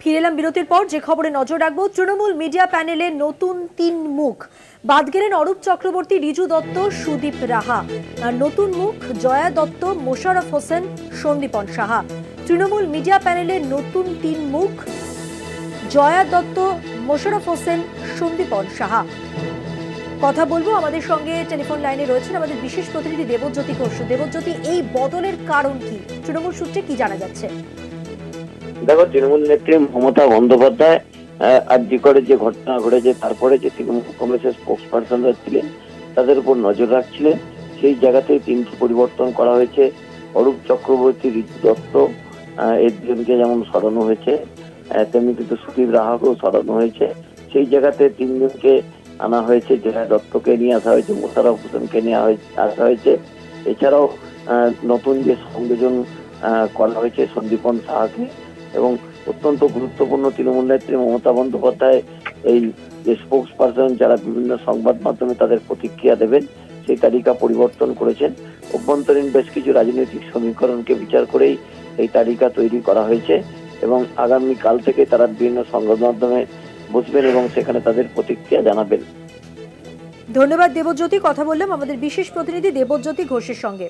ফিরে এলাম বিরতির পর। যে খবরে নজর রাখবো, তৃণমূল মিডিয়া প্যানেলে নতুন ৩ মুখ। বাদ গেলেন অরূপ চক্রবর্তী, রিজু দত্ত, সুদীপ রাহা। আর নতুন মুখ জয়া দত্ত, মোশাররফ হোসেন, সন্দীপন সাহা। তৃণমূল মিডিয়া প্যানেলের নতুন ৩ মুখ জয়া দত্ত, মোশাররফ হোসেন, সন্দীপন সাহা। কথা বলবো, আমাদের সঙ্গে টেলিফোন লাইনে রয়েছেন আমাদের বিশেষ প্রতিনিধি দেবজ্যোতি ঘোষ। দেবজ্যোতি, এই বদলের কারণ কি? তৃণমূল সূত্রে কি জানা যাচ্ছে? দেখো, তৃণমূল নেত্রী মমতা বন্দ্যোপাধ্যায় আরজি করে যে ঘটনা ঘটেছে, তারপরে যে তৃণমূল কংগ্রেসের স্পোক্স পার্সনরা ছিলেন তাদের উপর নজর রাখছিলেন, সেই জায়গাতে ৩টি পরিবর্তন করা হয়েছে। অরূপ চক্রবর্তী, ঋতু দত্ত, এই দুজনকে যেমন সরানো হয়েছে, তেমনি কিন্তু সুদীপ রাহাকেও সরানো হয়েছে। সেই জায়গাতে ৩জনকে আনা হয়েছে। জয়া দত্তকে নিয়ে আসা হয়েছে, মোশাররফ হোসেনকে নিয়ে আসা হয়েছে। এছাড়াও নতুন যে সংযোজন করা হয়েছে সন্দীপন সাহাকে। এবং অত্যন্ত গুরুত্বপূর্ণ, তৃণমূল নেত্রী মমতা বন্দ্যোপাধ্যায় এই যে স্পোক্স পার্সন যারা বিভিন্ন সংবাদ মাধ্যমে তাদের প্রতিক্রিয়া দেবেন, সেই তালিকা পরিবর্তন করেছেন। অভ্যন্তরীণ বেশ কিছু রাজনৈতিক সমীকরণকে বিচার করেই এই তালিকা তৈরি করা হয়েছে এবং আগামী কাল থেকে তারা বিভিন্ন সংবাদ মাধ্যমে বসবেন এবং সেখানে তাদের প্রতিক্রিয়া জানাবেন। ধন্যবাদ দেবজ্যোতি। কথা বললাম আমাদের বিশেষ প্রতিনিধি দেবজ্যোতি ঘোষের সঙ্গে।